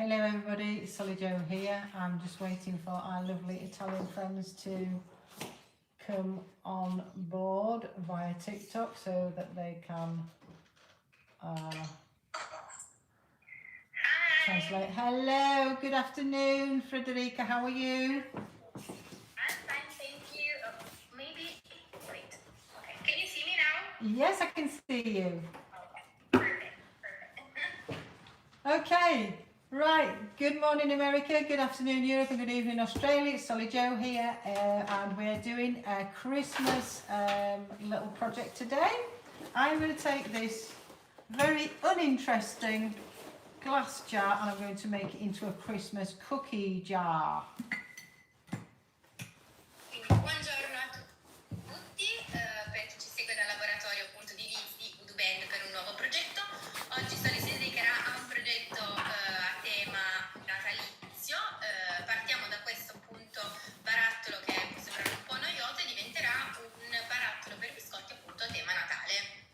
Hello everybody, it's Solly Joe here. I'm just waiting for our lovely Italian friends to come on board via TikTok so that they can translate. Hello, good afternoon Frederica, how are you? I'm fine, thank you. Maybe, wait, okay, can you see me now? Yes, I can see you. Okay, perfect. Okay, right, good morning America, good afternoon Europe and good evening Australia. It's Solly Joe here and we're doing a Christmas little project today. I'm going to take this very uninteresting glass jar and I'm going to make it into a Christmas cookie jar. Quindi buongiorno a tutti, per chi ci segue dal laboratorio appunto di WoodUbend per un nuovo progetto. Oggi Solly si dedicherà a un progetto a tema natalizio. Partiamo da questo appunto barattolo che può sembrare un po' noioso e diventerà un barattolo per biscotti appunto a tema Natale.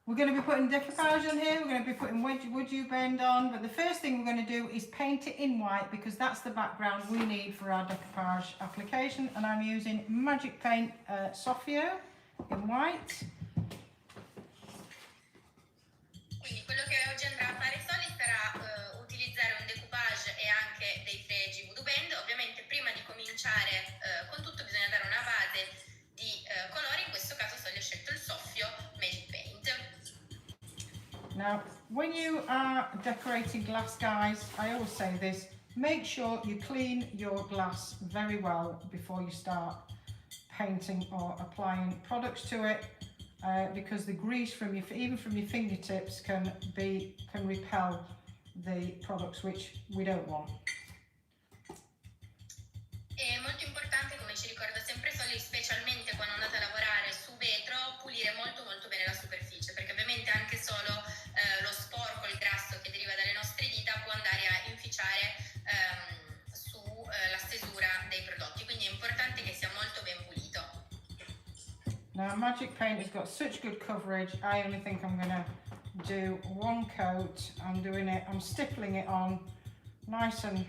We're going to be putting decoupage on here, we're going to be putting WoodUbend on, but the first thing we're going to do is paint it in white because that's the background we need for our decoupage application, and I'm using Magic Paint Soffio in white. Quindi quello che oggi andrà a fare Solly sarà utilizzare un decoupage e anche dei fregi WoodUbend. Ovviamente prima di cominciare con tutto bisogna dare una base di colori, in questo caso Solly ha scelto il soffio Magic Paint. Now, when you are decorating glass, guys, I always say this, make sure you clean your glass very well before you start painting or applying products to it, because the grease from even from your fingertips can repel the products, which we don't want. È molto importante, come ci ricorda sempre Solly, specialmente quando andate a lavorare su vetro, pulire molto bene la superficie, perché ovviamente anche solo lo sporco, il grasso che deriva dalle nostre dita può andare a inficiare sulla stesura dei prodotti, quindi è importante che sia molto ben pulito. Now Magic Paint has got such good coverage, I only think I'm going to do one coat. I'm stippling it on nice and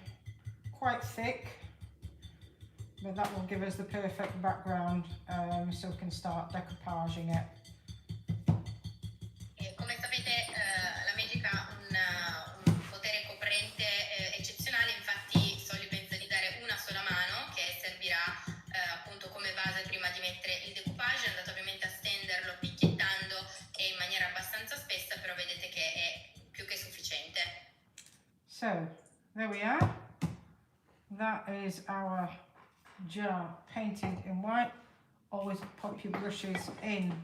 quite thick, but that will give us the perfect background so we can start decoupaging it. Come sapete la Magic ha un potere coprente eccezionale, infatti Solly pensa di dare una sola mano che servirà appunto come base prima di mettere il decoupage. È andato ovviamente a stenderlo picchiettando e in maniera abbastanza spessa, però vedete che è più che sufficiente. So there we are, that is our jar painted in white. Always pop your brushes in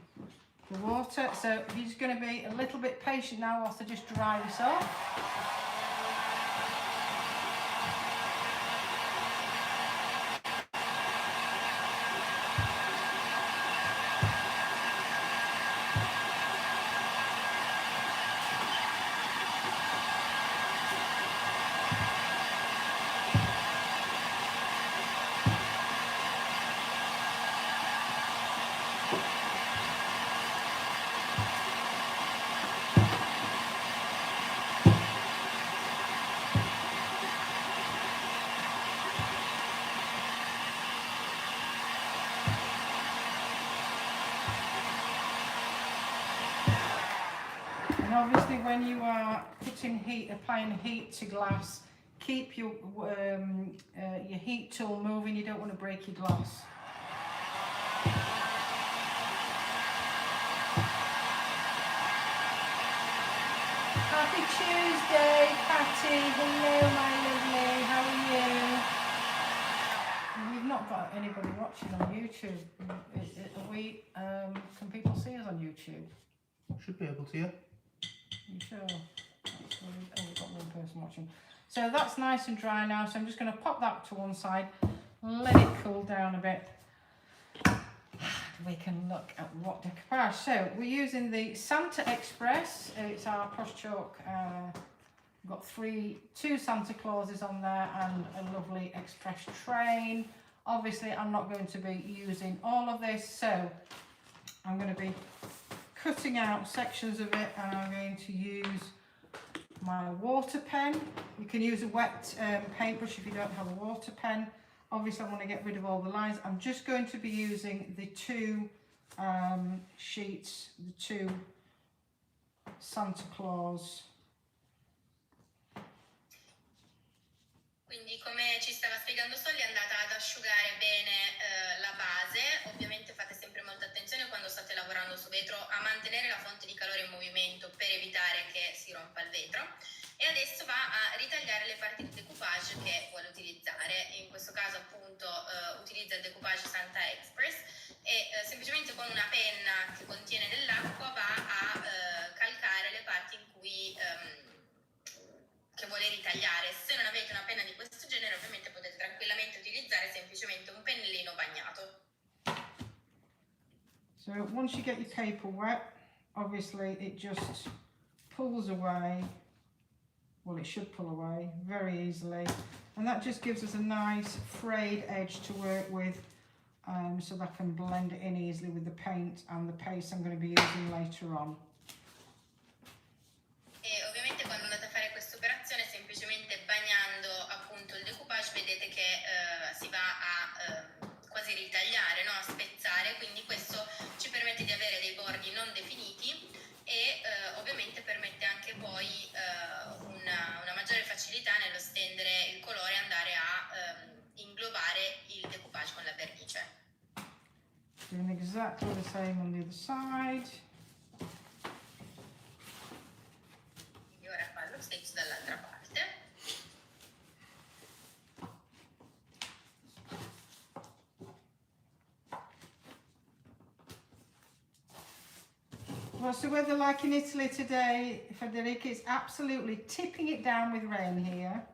the water, so you're just going to be a little bit patient now whilst I just dry this off. And obviously when you are applying heat to glass, keep your heat tool moving, you don't want to break your glass. Happy Tuesday, Patty. Hello, my lovely. How are you? We've not got anybody watching on YouTube. Can people see us on YouTube? Should be able to, yeah. You sure? That's weird. Oh, we've got one person watching. So that's nice and dry now, so I'm just going to pop that to one side, let it cool down a bit. We can look at what decoupage. So we're using the Santa Express. It's our Posh Chalk. We've got two Santa Clauses on there and a lovely Express train. Obviously I'm not going to be using all of this, so I'm going to be cutting out sections of it and I'm going to use my water pen. You can use a wet paintbrush if you don't have a water pen. Obviously I want to get rid of all the lines. I'm just going to be using the two sheets, the two Santa Claus. Quindi come ci stava spiegando Solly è andata ad asciugare bene la base, ovviamente fate sempre molta attenzione quando state lavorando su vetro a mantenere la fonte di calore in movimento per evitare che si rompa il vetro e adesso va a ritagliare le parti di decoupage che vuole utilizzare, in questo caso appunto utilizza il Decoupage Santa Express e semplicemente con una penna che contiene dell'acqua va a calcare le parti in cui che vuole ritagliare. Se non avete una penna di questo genere ovviamente potete tranquillamente utilizzare semplicemente un pennellino bagnato. So once you get your paper wet, obviously it just pulls away, well it should pull away very easily, and that just gives us a nice frayed edge to work with, so that I can blend it in easily with the paint and the paste I'm going to be using later on. E ovviamente quando andate a fare questa operazione semplicemente bagnando appunto il decoupage vedete che si va a quasi ritagliare, no? A spezzare, quindi questo ci permette di avere dei bordi non definiti e ovviamente permette anche poi una maggiore facilità nello stendere il colore e andare a inglobare il decoupage con la vernice. Doing exactly the same on the other side. Quindi ora fa lo stesso dall'altra parte. What's the weather like in Italy today, Federica? It's absolutely tipping it down with rain here.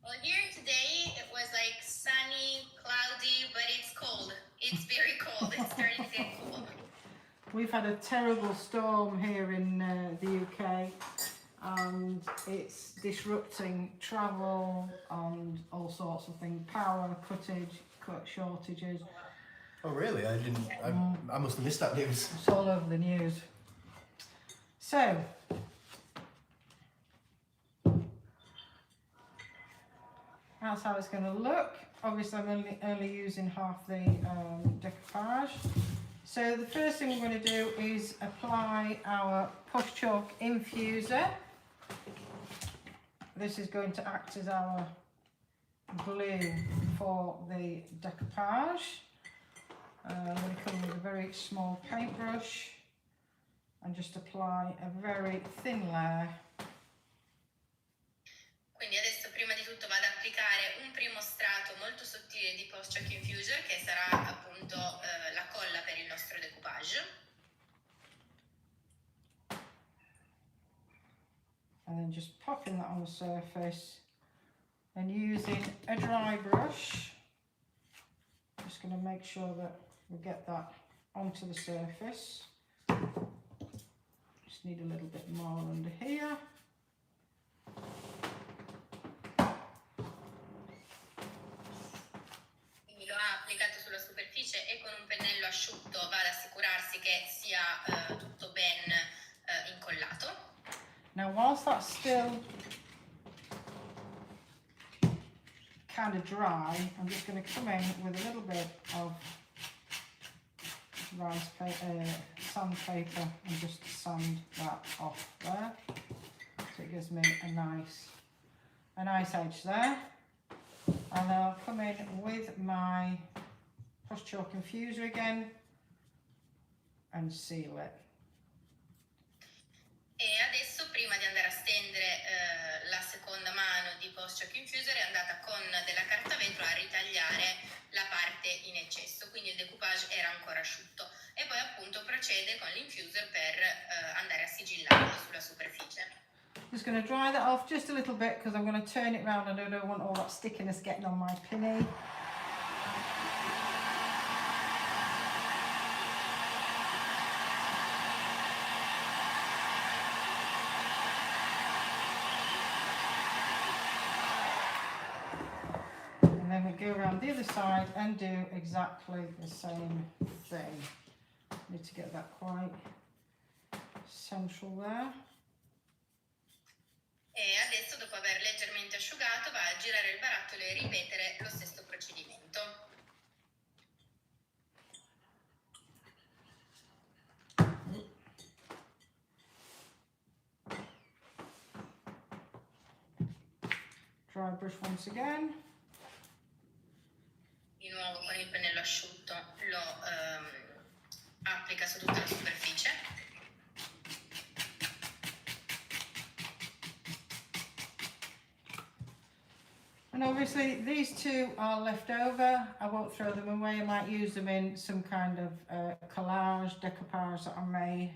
Well, here today it was like sunny, cloudy, but it's cold. It's very cold. It's starting to get cold. We've had a terrible storm here in the UK and it's disrupting travel and all sorts of things, power shortages. Oh really? I must have missed that news. It's all over the news. So, that's how it's going to look. Obviously I'm only using half the decoupage. So the first thing we're going to do is apply our push chalk infuser. This is going to act as our glue for the decoupage. I'm going to come with a very small paintbrush and just apply a very thin layer. Quindi adesso prima di tutto vado ad applicare un primo strato molto sottile di Post Chalk Infuser che sarà appunto la colla per il nostro decoupage. And then just popping that on the surface and using a dry brush. Just going to make sure that we get that onto the surface. Just need a little bit more under here. Quindi lo ha applicato sulla superficie e con un pennello asciutto va ad assicurarsi che sia tutto ben incollato. Now whilst that's still kind of dry, I'm just going to come in with a little bit of sandpaper and just sand that off there, so it gives me a nice edge there. And then I'll come in with my push chalk infuser again and seal it. E adesso prima di andare a stendere la seconda mano di Post Chalk Infuser è andata con della carta vetro a ritagliare la parte in eccesso, quindi il decoupage era ancora asciutto e poi appunto procede con l'infuser per andare a sigillarlo sulla superficie. Just going to dry that off just a little bit because I'm going to turn it round and I don't want all that stickiness getting on my pinny. And then we go around the other side and do exactly the same thing. Need to get that quite central there. girato va a girare il barattolo e ripetere lo stesso procedimento. Dry brush once again. Di nuovo con il pennello asciutto lo applica su tutta la superficie. And obviously these two are left over. I won't throw them away. I might use them in some kind of collage, decoupage that I may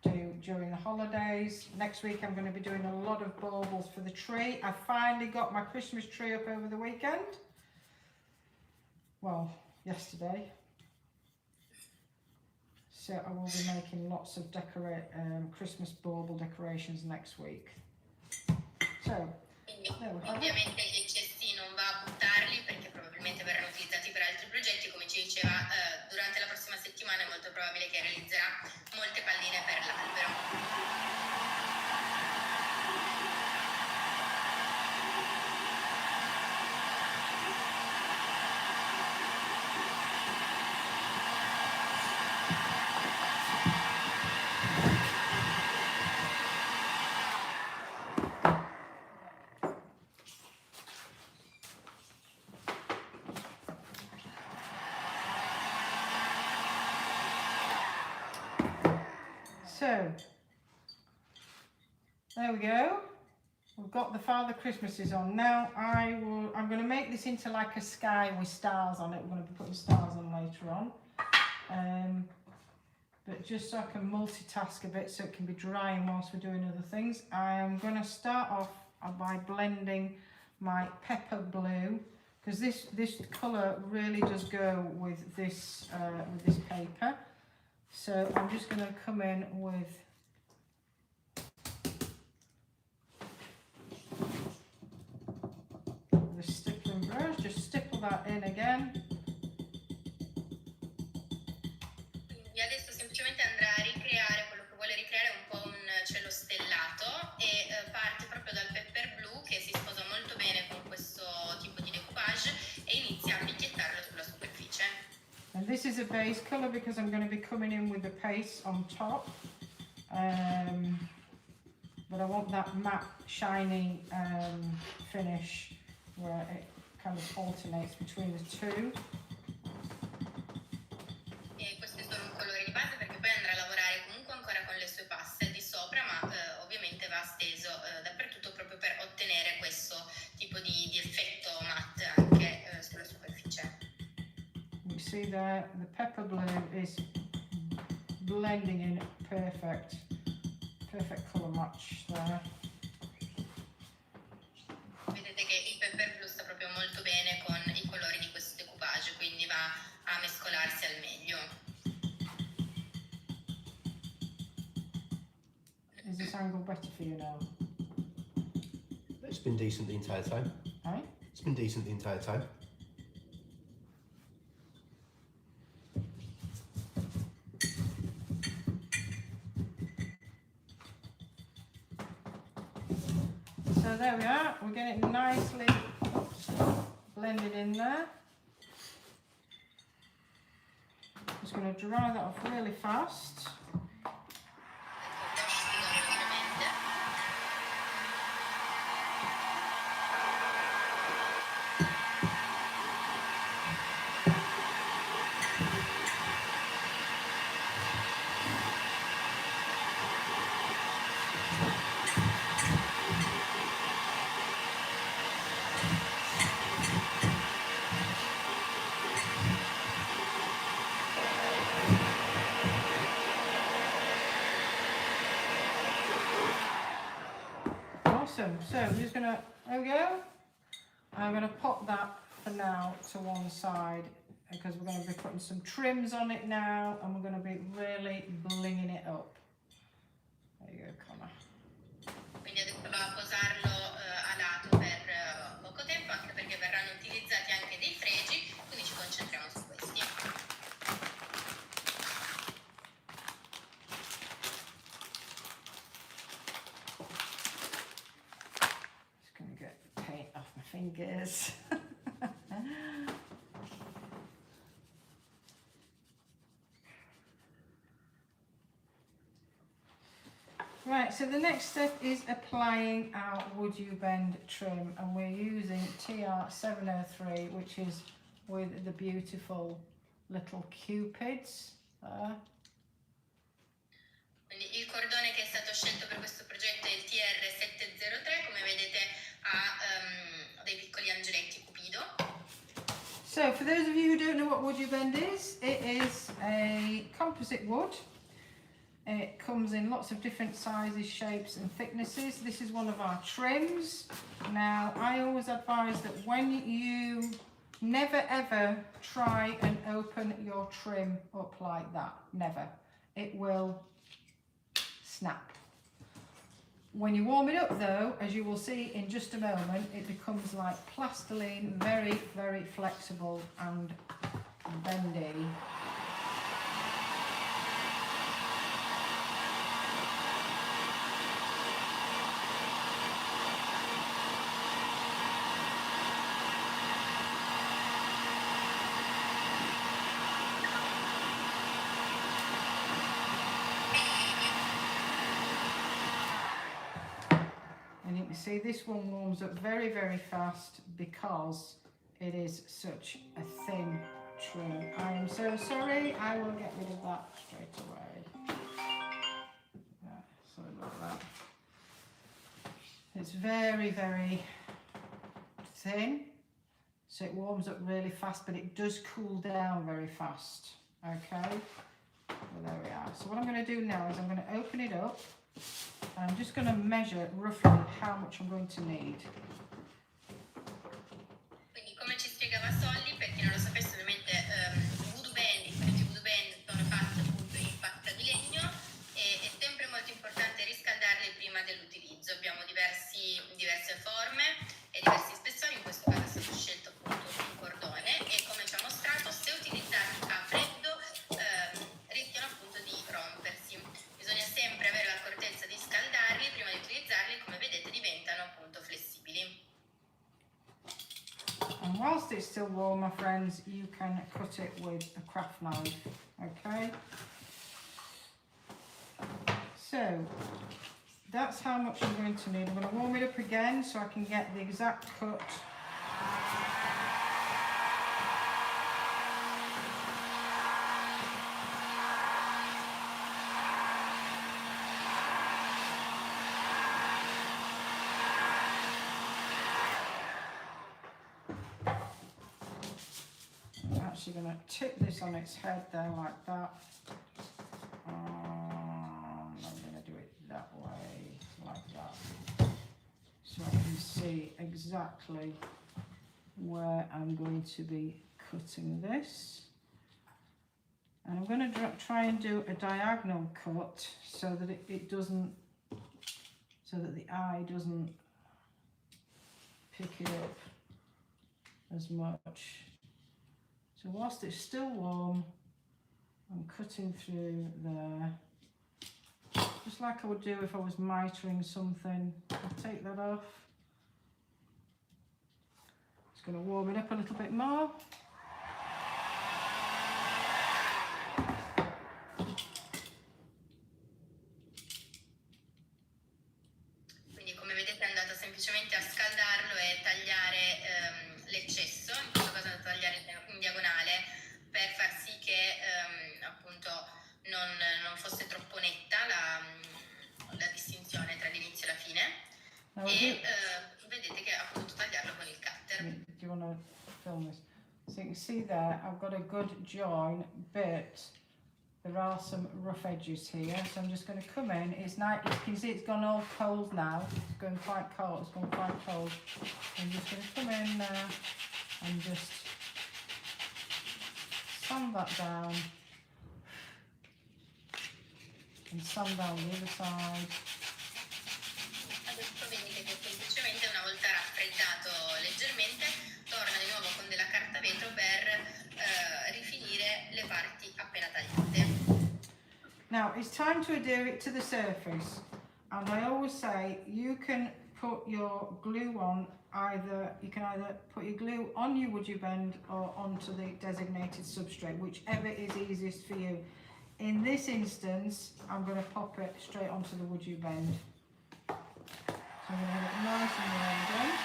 do during the holidays. Next week I'm going to be doing a lot of baubles for the tree. I finally got my Christmas tree up over the weekend. Well, yesterday. So I will be making lots of Christmas bauble decorations next week. So, Ovviamente gli eccessi non va a buttarli perché probabilmente verranno utilizzati per altri progetti. Come ci diceva, durante la prossima settimana è molto probabile che realizzerà molte palline per l'albero. So, there we go. We've got the Father Christmases on. Now I'm going to make this into like a sky with stars on it. We're going to be putting stars on later on. But just so I can multitask a bit so it can be drying whilst we're doing other things. I am going to start off by blending my pepper blue, because this colour really does go with this paper. So I'm just going to come in with the stippling brush, just stipple that in again. Quindi adesso semplicemente andrà a ricreare quello che vuole ricreare, un po' un cielo stellato, e parte proprio dal pepper blu che si sposa molto bene con questo tipo di decoupage e inizia a picchiettarlo sulla superficie. And this is a base colour because I'm going to be coming in with the paste on top. But I want that matte, shiny finish where it kind of alternates between the two. E questo è solo un colore di base perché poi andrà a lavorare comunque ancora con le sue paste di sopra, ma ovviamente va steso dappertutto proprio per ottenere questo tipo di effetto matte anche sulla superficie. You see there, the pepper blue is blending in perfect colour match there. Vedete che il pepper blu sta proprio molto bene con i colori di questo decoupage, quindi va a mescolarsi al meglio. Is this angle better for you now? It's been decent the entire time. Eh? It's been decent the entire time. So there we are, we're getting it nicely blended in there. Just going to dry that off really fast. Awesome, so I'm just gonna, there we go. I'm gonna pop that for now to one side because we're going to be putting some trims on it now and we're going to be really blinging it up. There you go, Connor. Quindi adesso va a posarlo a lato per poco tempo, anche perché verranno utilizzati anche dei fregi, quindi ci concentriamo su questi. Just going to get the paint off my fingers. Right, so the next step is applying our WoodUbend trim, and we're using TR703, which is with the beautiful little cupids there. Quindi il cordone che è stato scelto per questo progetto è il TR703, come vedete ha dei piccoli angeletti cupido. So for those of you who don't know what WoodUbend is, it is a composite wood. It comes in lots of different sizes, shapes and thicknesses. This is one of our trims. Now, I always advise that when you never ever try and open your trim up like that. Never. It will snap. When you warm it up though, as you will see in just a moment, it becomes like plastiline, very, very flexible and bendy. And you can see this one warms up very, very fast because it is such a thin trim. I am so sorry, I will get rid of that straight away. Yeah, sorry about that. It's very, very thin, so it warms up really fast, but it does cool down very fast. Okay, well, there we are. So what I'm going to do now is I'm going to open it up. I'm just going to measure roughly how much I'm going to need. Quindi come ci spiegava Solly, per chi non lo sapesse ovviamente WoodUbend, i progetti WoodUbend sono fatti appunto in pasta di legno e è sempre molto importante riscaldarli prima dell'utilizzo. Abbiamo diverse forme e diversi spessori, in questo caso è stato scelto appunto un cordone e come ci ha mostrato, se utilizzati a freddo rischiano appunto di rompersi. Bisogna sempre avere l'accortezza di scaldarli prima di utilizzarli, come vedete diventano appunto flessibili. And whilst it's still warm, my friends, you can cut it with a craft knife, okay? So, that's how much I'm going to need. I'm going to warm it up again so I can get the exact cut. I'm actually going to tip this on its head there like that. I'm going to do it that way, like that, so I can see exactly where I'm going to be cutting this. And I'm going to try and do a diagonal cut so that it doesn't, so that the eye doesn't pick it up as much. So whilst it's still warm, I'm cutting through there, just like I would do if I was mitering something. I'll take that off. Just going to warm it up a little bit more. Quindi come vedete è andato semplicemente a scaldarlo e tagliare l'eccesso, in questo caso da tagliare in diagonale per far sì che appunto non fosse troppo netta la distinzione tra l'inizio e la fine e vedete che ha potuto tagliarlo con il cutter. Do you want to film this? So you can see there I've got a good join, but there are some rough edges here, so I'm just going to come in. It's nice, you can see it's gone all cold now, it's going quite cold, it's gone quite cold. I'm just going to come in there and just sand that down and sand down the other side. Adesso vedete che semplicemente una volta raffreddato leggermente torna di nuovo con della carta vetro per rifinire le parti appena tagliate. Now it's time to adhere it to the surface, and I always say you can put your glue on, you can either put your glue on your WoodUbend or onto the designated substrate, whichever is easiest for you. In this instance, I'm going to pop it straight onto the WoodUbend. So I'm going to have it nice and round again.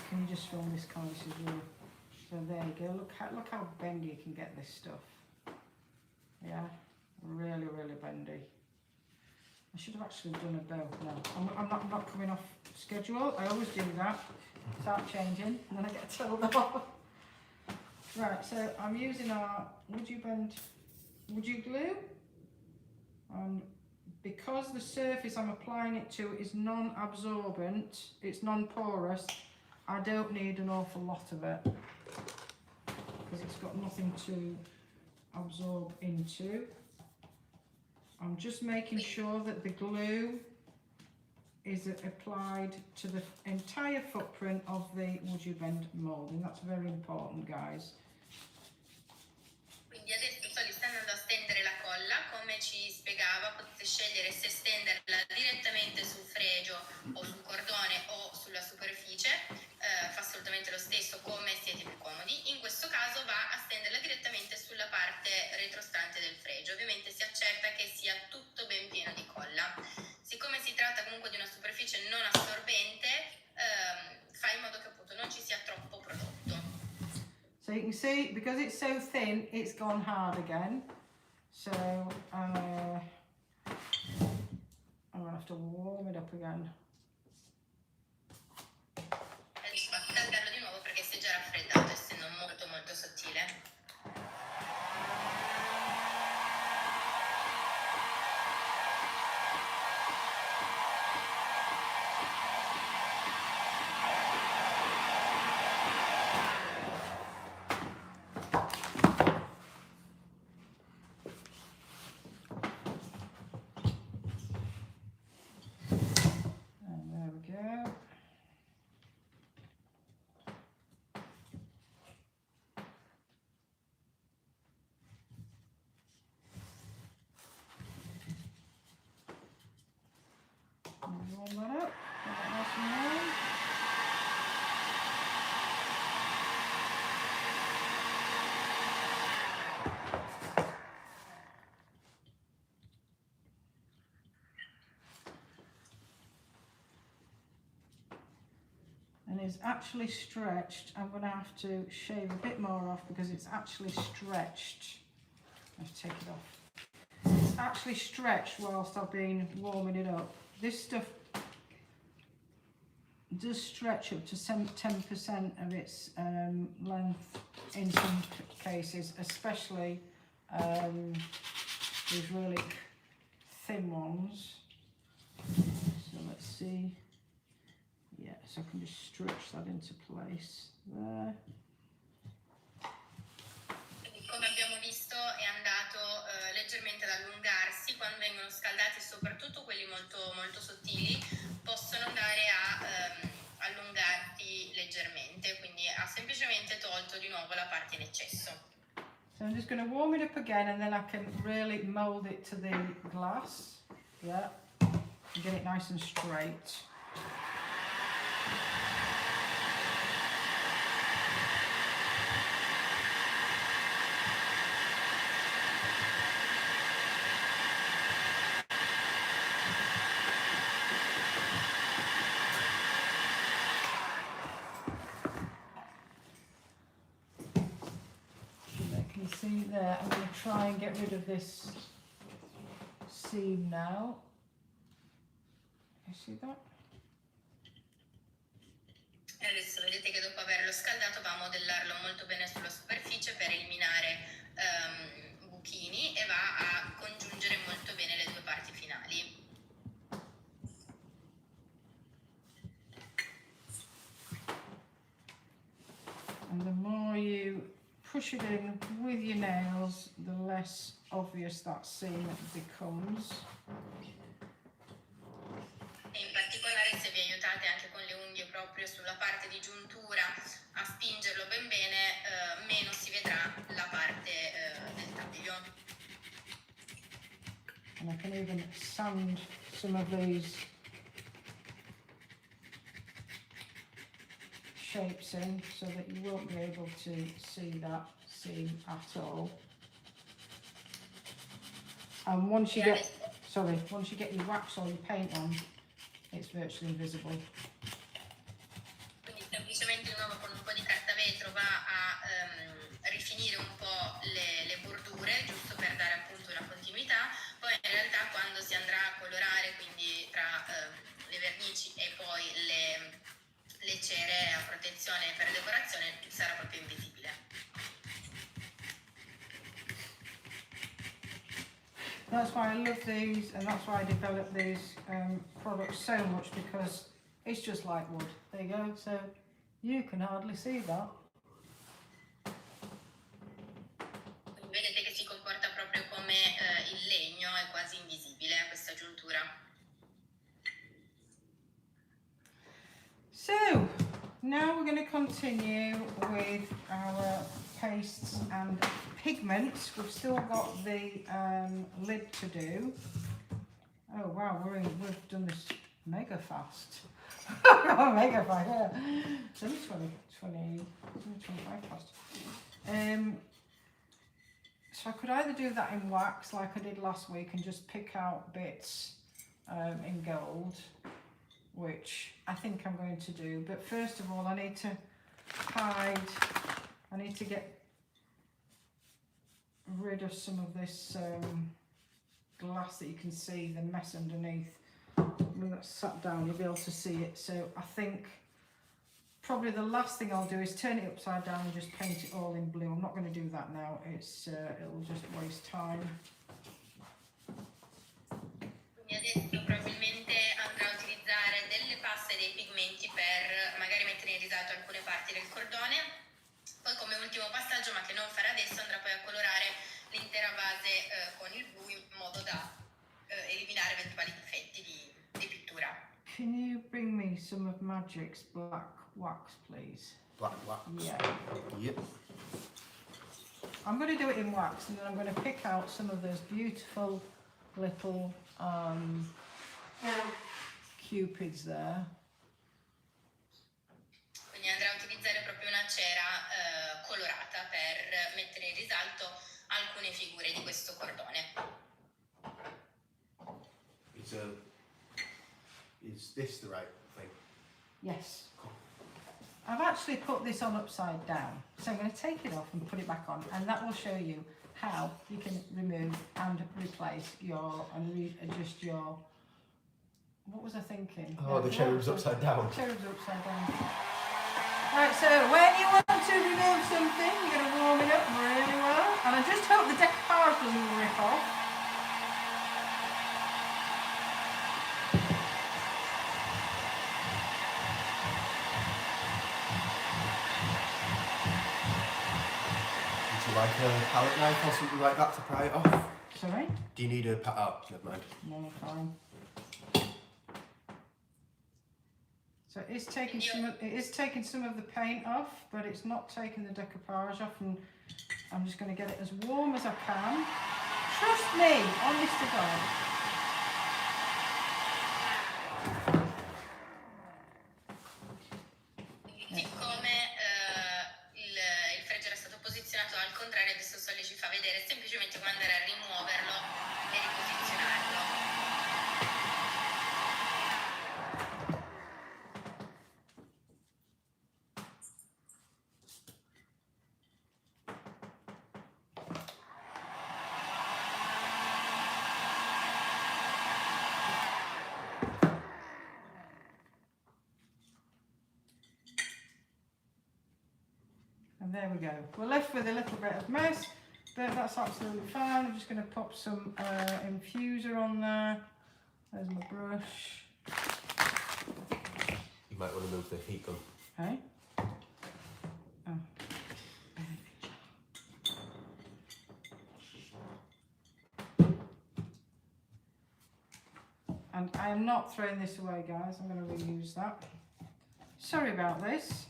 Can you just film this kind as well? So there you go. Look how bendy you can get this stuff. Yeah, really, really bendy. I should have actually done a bow. No, I'm not coming off schedule. I always do that. Start changing, and then I get told off. Right, so I'm using our WoodUbend glue, and because the surface I'm applying it to is non-absorbent, it's non-porous, I don't need an awful lot of it because it's got nothing to absorb into. I'm just making sure that the glue is applied to the entire footprint of the WoodUbend moulding. That's very important, guys. Quindi adesso Soli sta andando a stendere la colla, come ci spiegava, potete scegliere se stenderla direttamente sul fregio o sul cordone o sulla superficie, fa assolutamente lo stesso come siete più comodi. In questo caso va a stenderla direttamente sulla parte retrostante del fregio, ovviamente si accerta che sia tutto ben pieno di colla. Siccome si tratta comunque di una superficie non assorbente, fa in modo che appunto non ci sia troppo prodotto. So you can see, because it's so thin, it's gone hard again. So I'm going to have to warm it up again. Adesso va a caldarlo di nuovo perché si è già raffreddato, essendo molto molto sottile. Roll that up, get that nice and round. And it's actually stretched. I'm going to have to shave a bit more off because it's actually stretched. I have to take it off. It's actually stretched whilst I've been warming it up. This stuff does stretch up to 10% of its length in some cases, especially these really thin ones. So let's see. Yeah, so I can just stretch that into place there. Come abbiamo visto è andato leggermente ad allungarsi quando vengono scaldati, soprattutto quelli molto, molto sottili, possono andare a allungarsi leggermente, quindi ha semplicemente tolto di nuovo la parte in eccesso. So I'm just going to warm it up again and then I can really mould it to the glass. Yeah, and get it nice and straight. Can you see there? I'm going to try and get rid of this seam now. You see that? E adesso vedete che dopo averlo scaldato va a modellarlo molto bene sulla superficie per eliminare buchini e va a congiungere molto bene le due parti finali. And the more you push it in with your nails, the less obvious that seam becomes. parte di giuntura a spingerlo ben bene, meno si vedrà la parte del taglio. And I can even sand some of these shapes in so that you won't be able to see that seam at all. And once you get your wax or your paint on, it's virtually invisible. Quindi semplicemente di nuovo con un po' di carta vetro va a rifinire un po' le bordure, giusto per dare appunto una continuità. Poi in realtà quando si andrà a colorare, quindi tra le vernici e poi le cere a protezione per decorazione, sarà proprio invisibile. That's why I love these, and that's why I developed these products so much, because it's just like wood. There you go, so you can hardly see that. Quindi vedete che si comporta proprio come il legno, è quasi invisibile questa giuntura. So now we're going to continue with our pastes and pigments. We've still got the lid to do. Oh wow, we've done this mega fast. Mega fast, yeah. It's only 25 past. So I could either do that in wax like I did last week and just pick out bits in gold, which I think I'm going to do. But first of all, I need to get rid of some of this glass that you can see the mess underneath. When that's sat down, you'll be able to see it. So I think probably the last thing I'll do is turn it upside down and just paint it all in blue. I'm not going to do that now. It'll just waste time. Quindi adesso probabilmente andrà a utilizzare delle paste e dei pigmenti per magari mettere in risalto alcune parti del cordone. Poi come ultimo passaggio, ma che non farà adesso, andrà poi a colorare l'intera base con il blu in modo da eliminare eventuali difetti di pittura. Can you bring me some of Magic's black wax, please? Black wax. Yeah. Yep. I'm going to do it in wax, and then I'm going to pick out some of those beautiful little cupids there. Quindi andrà a utilizzare proprio una cera colorata per mettere in risalto alcune figure di questo cordone. Is this the right thing? Yes. I've actually put this on upside down, so I'm going to take it off and put it back on, and that will show you how you can remove and replace and readjust your. What was I thinking? Oh, the cherub's upside down. Cherub's upside down. Right, so when you want to remove something, you're going to warm it up really well, and I just hope the decoupage doesn't rip off. Like a palette knife or something like that to pry it off? Sorry? Do you need a oh, never mind. No, fine. So it is taking some of the paint off, but it's not taking the decoupage off, and I'm just going to get it as warm as I can. Trust me, honest to God. Siccome il freggiere è stato posizionato al contrario, adesso Sole ci fa vedere semplicemente come andare a rimuoverlo e riposizionarlo. And there we go. We're left with a little bit of mess, but that's absolutely fine. I'm just going to pop some infuser on there. There's my brush. You might want to move the heat gun. Hey? Oh. And I am not throwing this away, guys. I'm going to reuse that. Sorry about this.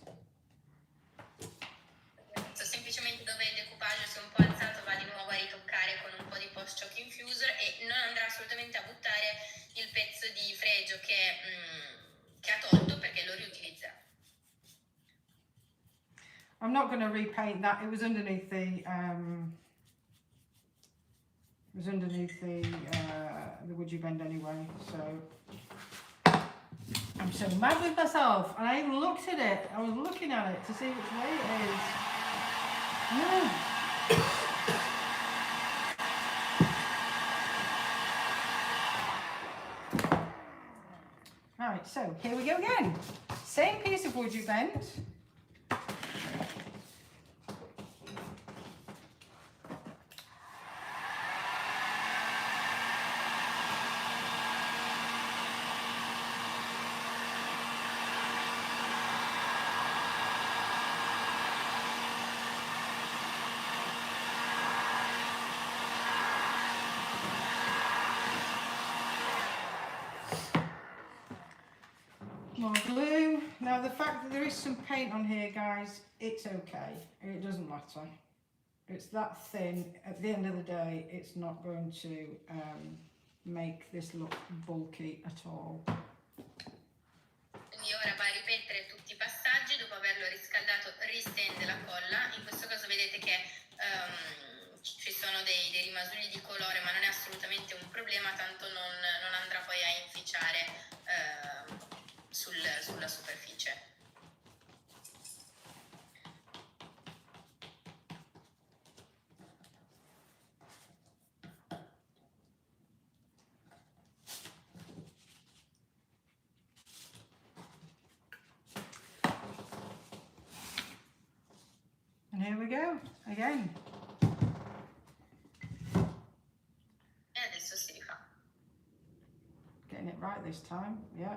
Semplicemente dove il decoupage si è un po' alzato va di nuovo a ritoccare con un po' di post chalk infuser e non andrà assolutamente a buttare il pezzo di fregio che ha tolto perché lo riutilizzerà. I'm not going to repaint that. It was underneath the WoodUbend anyway. So I'm so mad with myself, and I even looked at it. I was looking at it to see which way it is. Right, so here we go again. Same piece of WoodUbend. More glue. Now the fact that there is some paint on here, guys, it's okay. It doesn't matter. It's that thin. At the end of the day, it's not going to make this look bulky at all. Quindi ora va a ripetere tutti i passaggi, dopo averlo riscaldato ristende la colla. In questo caso vedete che ci sono dei rimasugli di colore, ma non è assolutamente un problema, tanto non andrà poi a inficiare sulla superficie. And here we go again. E adesso si rifà. Getting it right this time. Yeah.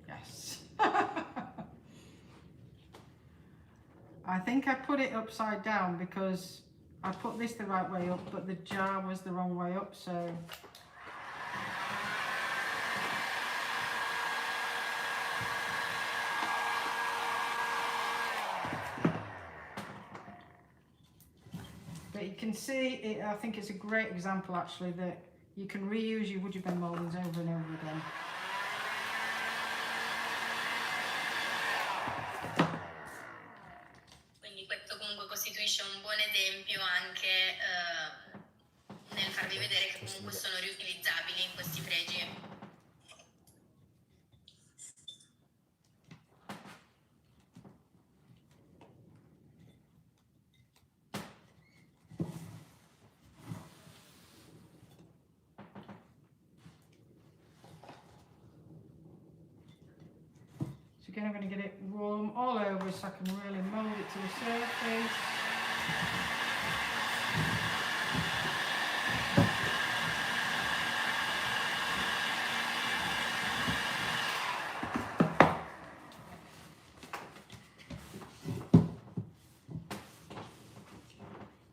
Yes. I think I put it upside down because I put this the right way up, but the jar was the wrong way up, so. But you can see, I think it's a great example actually that you can reuse your WoodUbend mouldings over and over again. Quindi questo comunque costituisce un buon esempio anche nel farvi vedere che comunque sono riutilizzabili questi fregi. So again, I'm going to get it warm all over so I can really mould it to the surface.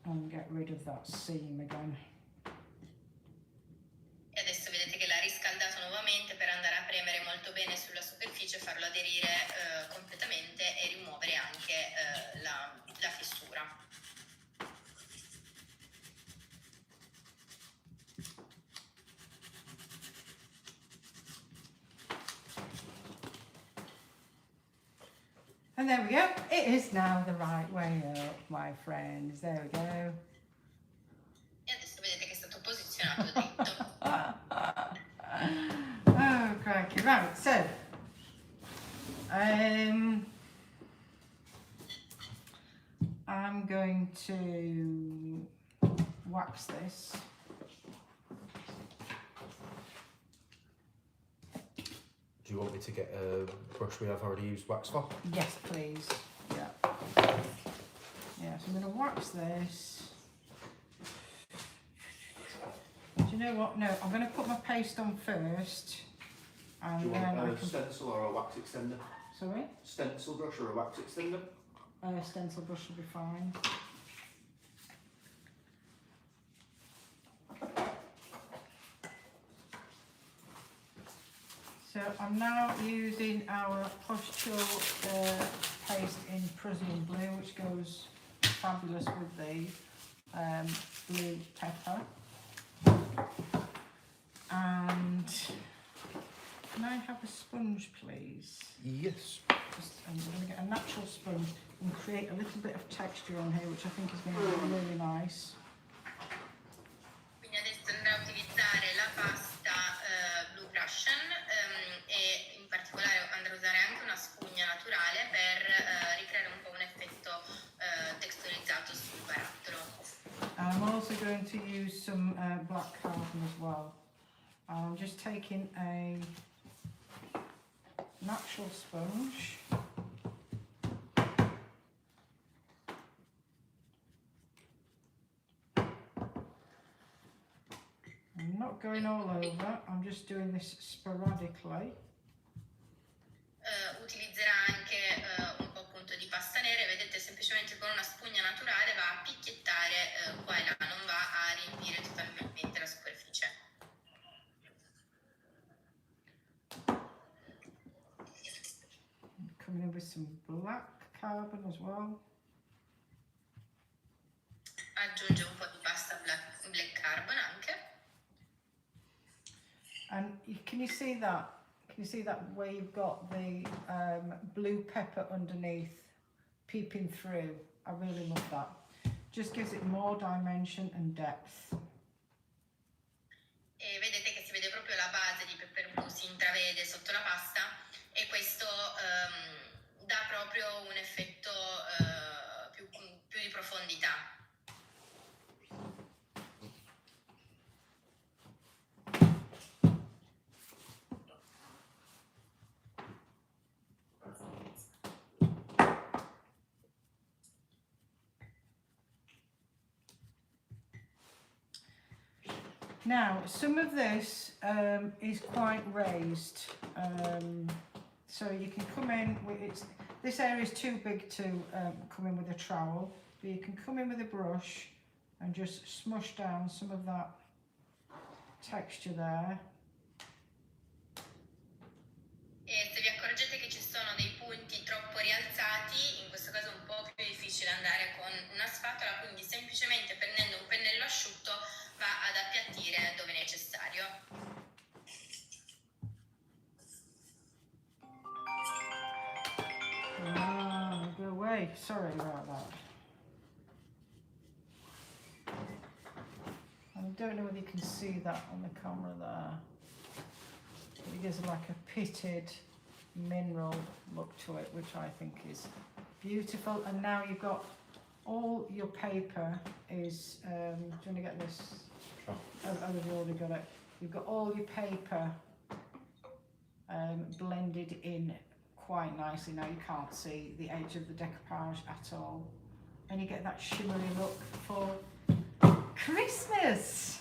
And get rid of that seam again. E adesso vedete che l'ha riscaldato nuovamente per andare a premere molto bene sulla superficie, farlo aderire completamente e rimuovere anche la fessura. And there we go. It is now the right way up, my friends. There we go. E adesso vedete che è stato posizionato dritto. Oh, crikey. Right, so I'm going to wax this. Do you want me to get a brush we have already used wax for? Yes, please. Yeah. Yeah, so I'm going to wax this. Do you know what? No, I'm going to put my paste on first. And Do you then want I a can... stencil or a wax extender? Sorry? Stencil brush or a wax extender? Stencil brush will be fine. So I'm now using our pustule paste in Prussian blue, which goes fabulous with the blue pepper. And can I have a sponge, please? Yes. I'm going to get a natural sponge and create a little bit of texture on here, which I think is going to be really nice. Quindi adesso andrò a utilizzare la pasta Blue Prussian e in particolare andrò a usare anche una spugna naturale per ricreare un po' un effetto texturizzato sul barattolo. I'm also going to use some black carbon as well. I'm just taking a natural sponge. I'm not going all over, I'm just doing this sporadically. Utilizzerà anche un po' appunto di pasta nera e vedete semplicemente con una spugna naturale va a picchiettare qua e là, non va a riempire totalmente la superficie. Coming in with some black carbon as well. Aggiunge un po' di pasta black carbon anche. And can you see that? Can you see that where you've got the blue pepper underneath peeping through? I really love that. Just gives it more dimension and depth. E vedete che si vede proprio la base di pepper blu, si intravede sotto la pasta e questo dà proprio un effetto più di profondità. Now, some of this is quite raised, so you can come in with this area is too big to come in with a trowel, but you can come in with a brush and just smush down some of that texture there. E se vi accorgete che ci sono dei punti troppo rialzati, in questo caso è un po' più difficile andare con una spatola, quindi semplicemente prendendo un pennello asciutto va ad appiattire dove necessario. Go away. Sorry about that. I don't know whether you can see that on the camera there. It gives like a pitted mineral look to it, which I think is beautiful. And now you've got all your paper is, do you want to get this? Sure. Oh, you've already got it. You've got all your paper blended in quite nicely. Now you can't see the edge of the decoupage at all. And you get that shimmery look for Christmas.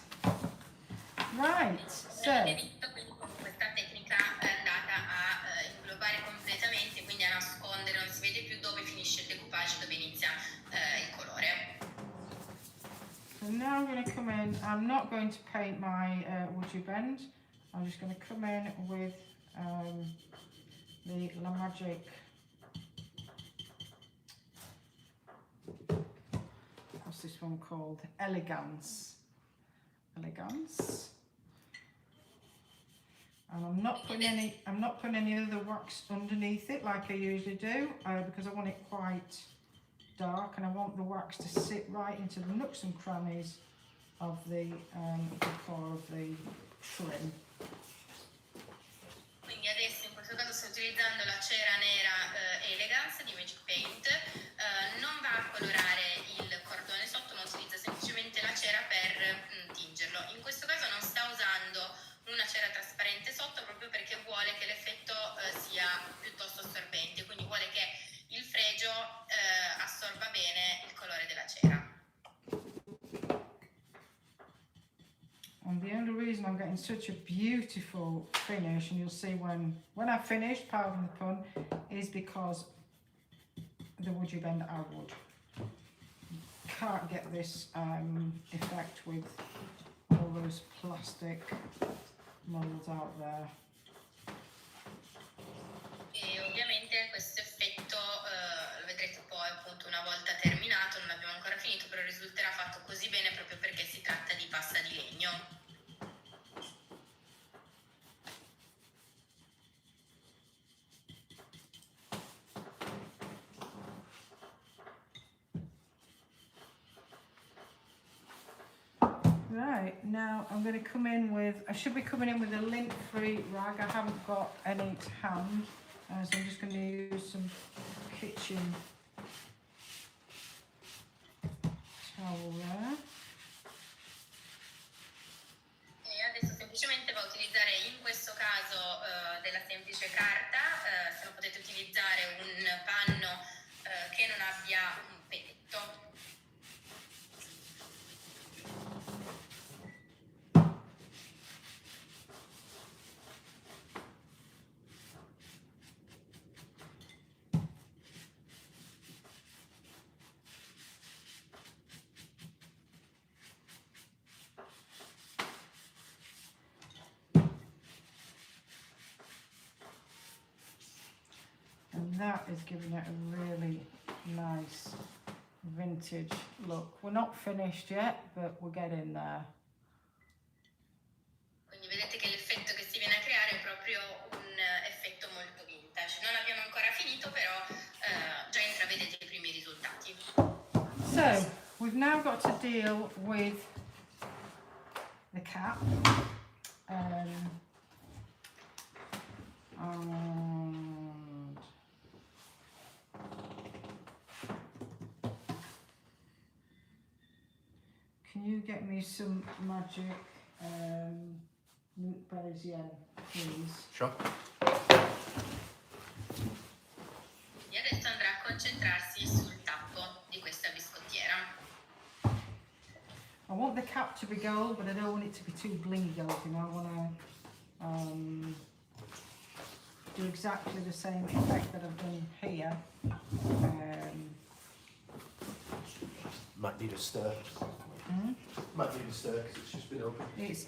Right, so. Avete visto, quindi questa tecnica è andata a inglobare completamente, quindi a nascondere, non si vede più dove finisce il decoupage, dove inizia il colore. So now I'm going to come in, I'm not going to paint my WoodUbend, I'm just going to come in with the La Magic what's this one called? Elegance. And I'm not putting any other wax underneath it like I usually do because I want it quite dark and I want the wax to sit right into the nooks and crannies of the core of the trim. Quindi adesso in questo caso sto utilizzando la cera nera Elegance di Magic Paint, non va a colorare il cordone sotto ma utilizza semplicemente la cera per tingerlo. In questo caso non sta usando una cera trasparente sotto proprio perché vuole che l'effetto sia piuttosto assorbente, quindi vuole che il fregio assorba bene il colore della cera. And the only reason I'm getting such a beautiful finish, and you'll see when I finish, pardon the pun, is because the WoodUbend I would. Can't get this effect with all those plastic models out there. Right, now I'm going to come in with, I should be coming in with a lint-free rag. I haven't got any to hand, so I'm just going to use some kitchen towel there. E adesso semplicemente va a utilizzare in questo caso della semplice carta, se no potete utilizzare un panno che non abbia un petetto. And that is giving it a really nice vintage look. We're not finished yet, but we're getting there. Quindi vedete che l'effetto che si viene a creare è proprio un effetto molto vintage. Non abbiamo ancora finito, però già intravedete i primi risultati. So, we've now got to deal with the cap. And can you get me some magic Parisienne, please? Sure. E adesso andrà a concentrarsi sul tappo di questa biscottiera. I want the cap to be gold, but I don't want it to be too blingy gold, you know. I want to do exactly the same effect that I've done here. Might need a stir. Might need a stir because it's just been open. It's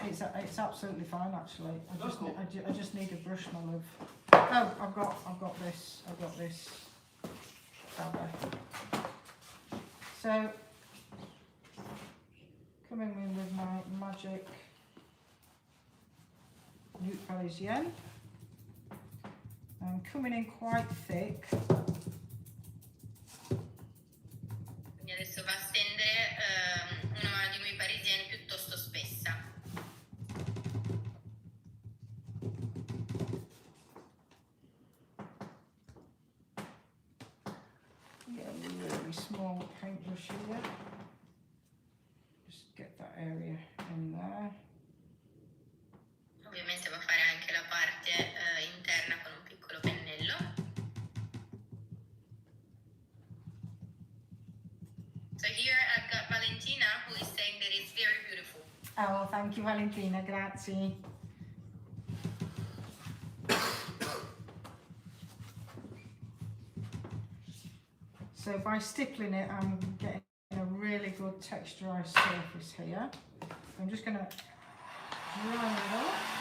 absolutely fine actually. I just need a brush, my love. Oh, I've got this. Fabric. So coming in with my magic Nude Parisienne. I'm coming in quite thick. Quindi adesso va a stendere una mano di Nuit Parisienne piuttosto spessa. Get a really small paintbrush here. Just get that area in there. Ovviamente va a fare anche la parte interna con un piccolo pennello. So here I've got Valentina who is saying that it's very beautiful. Oh, thank you, Valentina, grazie. So by stippling it, I'm getting a really good texturized surface here. I'm just going to dry it off.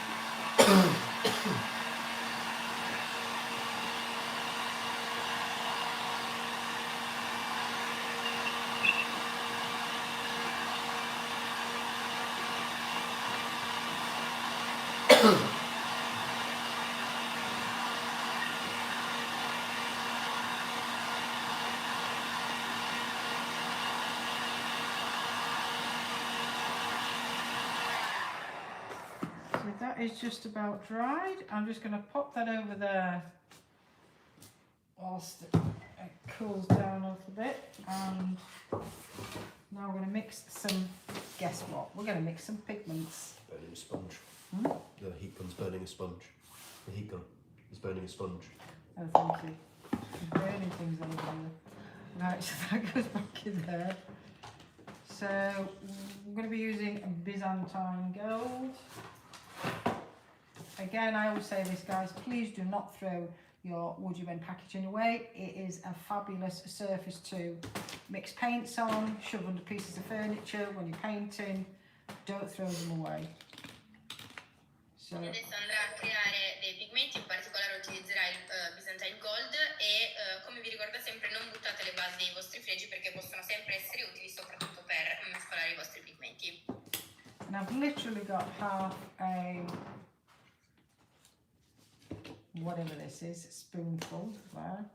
So that is just about dried. I'm just going to pop that over there whilst it cools down a little bit. And now we're going to mix some, guess what? We're going to mix some pigments. Burning a sponge. Hmm? The heat gun's burning a sponge. The heat gun is burning a sponge. Oh, thank you. I'm burning things over there. Right, so that goes back in there. So I'm going to be using a Byzantine gold. Again, I always say this, guys, please do not throw your WoodUbend packaging away. It is a fabulous surface to mix paints on, shove under pieces of furniture when you're painting. Don't throw them away. So, Adesso andrà a creare dei pigmenti, in particolare utilizzerà il Byzantine Gold e come vi ricorda sempre non buttate le basi dei vostri fregi perché possono sempre essere utili soprattutto per mescolare i vostri pigmenti. and I've literally got half a, whatever this is, spoonful there.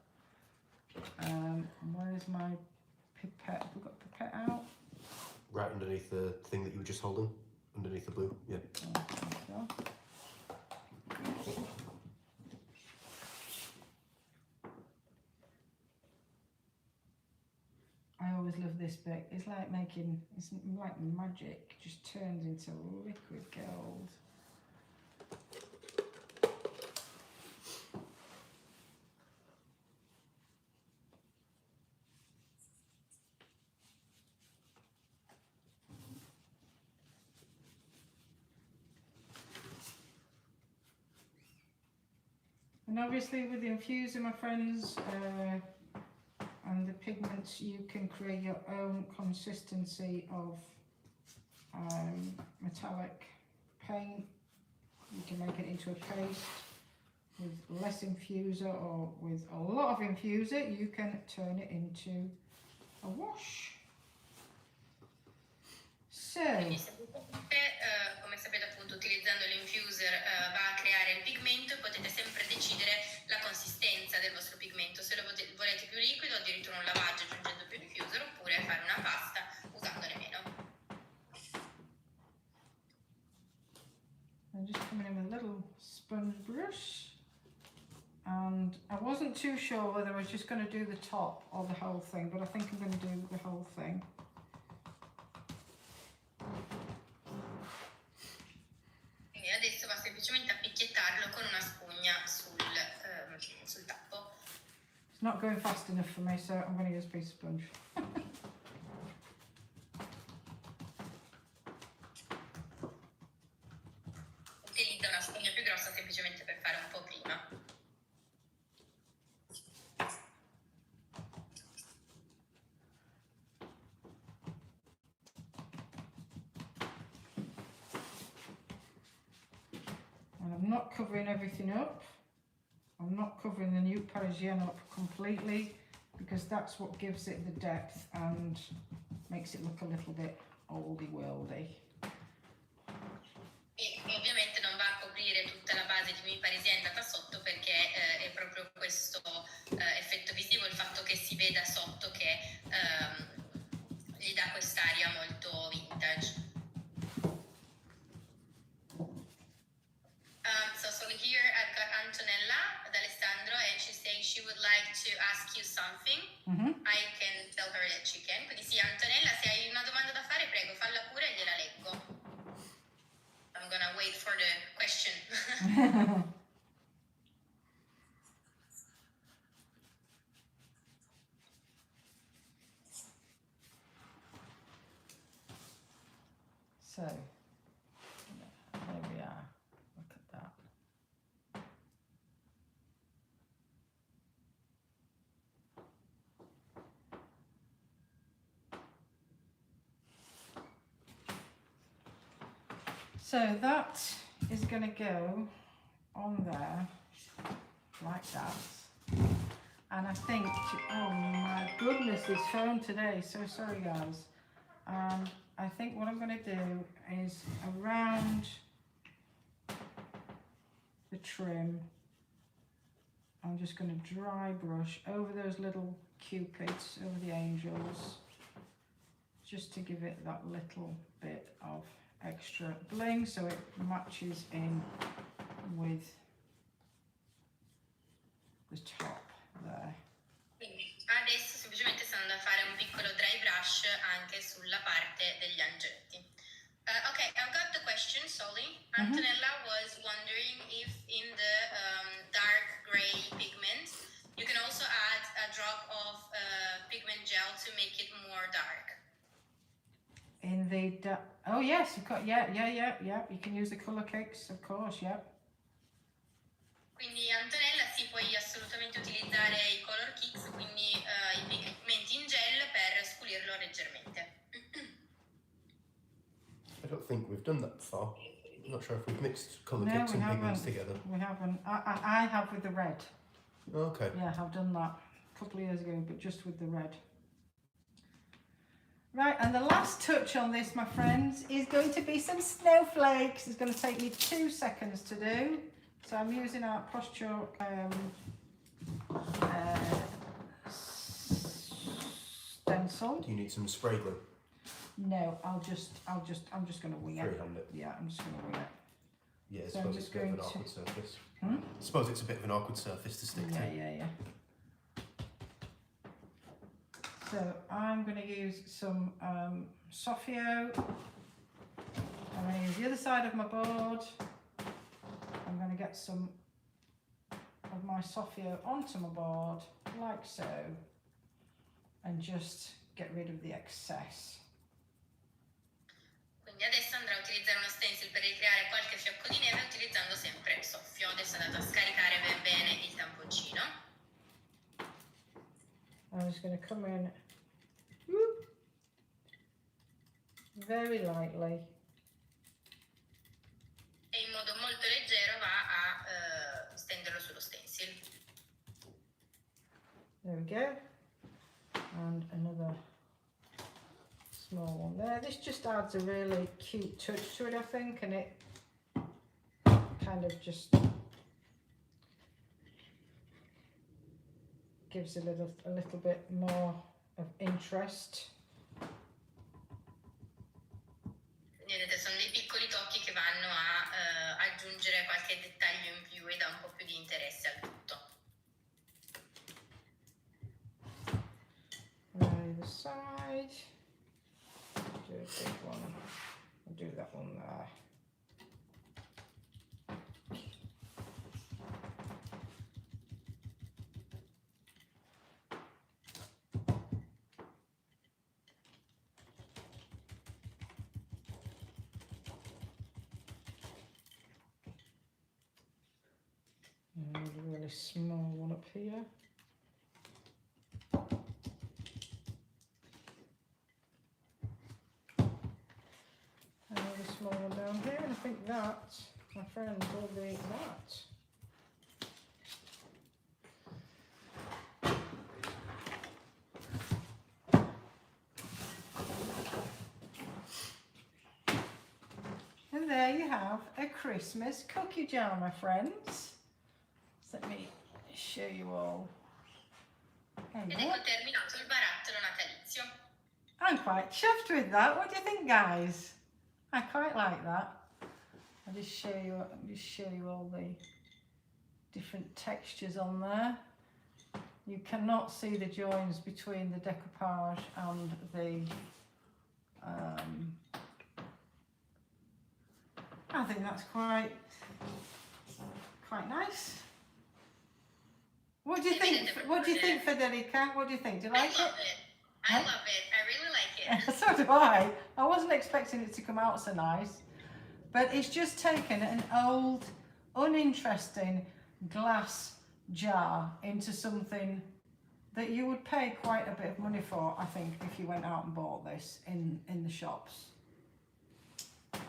Where's my pipette? Have we got pipette out? Right underneath the thing that you were just holding. underneath the blue. Yeah. I always love this bit. It's like it's like magic. It just turns into liquid gold. And obviously with the infuser, my friends, and the pigments, you can create your own consistency of metallic paint. You can make it into a paste with less infuser, or with a lot of infuser you can turn it into a wash. So come sapete appunto, utilizzando l'infuser va a creare il pigmento e potete sempre decidere la consistenza del vostro pigmento, se lo volete più liquido, addirittura un lavaggio aggiungendo più infuser, oppure fare una pasta usandone meno. I'm just coming in with a little sponge brush, and I wasn't too sure whether I was just going to do the top or the whole thing, but I think I'm going to do the whole thing. Quindi adesso va semplicemente a picchiettarlo con una spugna sul tappo. It's not going fast enough for me, so I'm going to use a piece of sponge. Utilizza una spugna più grossa semplicemente per fare un po' prima. And I'm not covering everything up. I'm not covering the Nude Parisienne up completely, because that's what gives it the depth and makes it look a little bit oldie-worldy. E ovviamente non va a coprire tutta la base di Nude Parisienne data sotto, perché è proprio questo effetto visivo, il fatto che si veda sotto, che gli dà quest'aria molto vintage. So here I've got Antonella d'Alessandro, and she's saying she would like to ask you something. I can tell her that she can. Quindi sì, Antonella, se hai una domanda da fare, prego, falla pure e gliela leggo. I'm gonna wait for the question. So, there we are. Look at that. So that is going to go on there like that. And I think, oh my goodness, this phone today, so sorry guys. I think what I'm going to do is around the trim, I'm just going to dry brush over those little cupids, over the angels, just to give it that little bit of extra bling so it matches in with the top there. Quindi adesso semplicemente sto andando a fare un piccolo dry brush anche sulla parte degli angeletti. Okay, I've got the question, Soli. Antonella was wondering if in the dark gray pigment you can also add a drop of pigment gel to make it more dark. In the, oh yes, of course, yeah, you can use the colour cakes, of course, yeah. Quindi Antonella, sì, puoi assolutamente utilizzare i color kicks, quindi i pigmenti in gel per sculirlo leggermente. I don't think we've done that before. I'm not sure if we've mixed colour No, kits we and pigments haven't. together. We haven't. I have with the red. Okay. Yeah, I've done that a couple of years ago, but just with the red. Right, and the last touch on this, my friends, is going to be some snowflakes. It's going to take me 2 seconds to do. So I'm using our posture stencil. Do you need some spray glue? No, I'm just going to wing it. Freehand it. Yeah, I'm just going to wing it. Yeah, I So I'm suppose just it's a bit of an going to- awkward surface. Hmm? I suppose it's a bit of an awkward surface to stick to. Yeah. So I'm going to use some Sophio. I'm going to use the other side of my board. I'm going to get some of my Sophio onto my board, like so, and just get rid of the excess. Quindi adesso andrò a utilizzare uno stencil per ricreare qualche fiocco di neve utilizzando sempre il soffio. Adesso è andato a scaricare ben bene il tamponcino. I'm just going to come in whoop, very lightly. E in modo molto leggero va a stenderlo sullo stencil. There we go. And another small one there. This just adds a really cute touch to it, I think, and it kind of just gives a little bit more of interest. Vedete, sono dei piccoli tocchi che vanno a aggiungere qualche dettaglio in più e dà un po' più di interesse al tutto. Either side. Do a big one. I'll do that one there. And a really small one up here. Another small one down here, and I think that, my friends, will be that. And there you have a Christmas cookie jar, my friends. So let me show you all. There you Ed go. ecco terminato il barattolo natalizio. I'm quite chuffed with that. What do you think, guys? I quite like that. I'll just show you all the different textures on there. You cannot see the joins between the decoupage and the I think that's quite nice. What do you think? What do you think, Federica? What do you think? Do you like it? I love it. I love it. I really like it. So do I. I wasn't expecting it to come out so nice, but it's just taken an old, uninteresting glass jar into something that you would pay quite a bit of money for, I think, if you went out and bought this in the shops.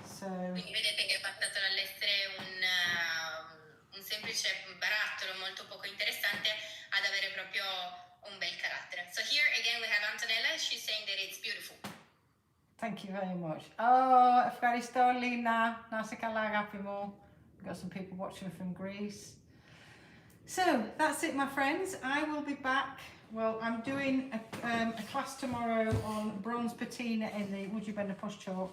So Quindi vedete che è passato dall'essere un semplice barattolo molto poco interessante ad avere proprio un bel carattere. So here again we have Antonella. She's saying that it's beautiful. thank you very much. Oh, ευχαριστώ Lina. Να σε καλά, αγάπη μου. We've got some people watching from Greece. So that's it, my friends. I will be back. Well, I'm doing a class tomorrow on bronze patina in the WoodUbend Posture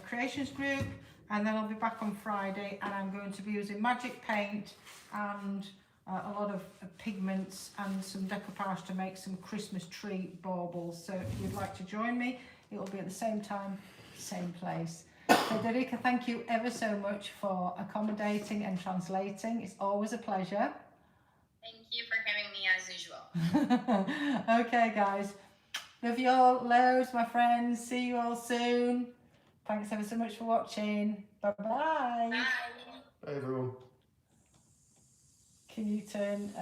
creations group, and then I'll be back on Friday, and I'm going to be using magic paint and a lot of pigments and some decoupage to make some Christmas tree baubles. So if you'd like to join me, it will be at the same time, same place. Federica, thank you ever so much for accommodating and translating. It's always a pleasure. Thank you for having me as usual. Okay, guys. Love you all loads, my friends. See you all soon. Thanks ever so much for watching. Bye-bye. Bye. Hey everyone. Can you turn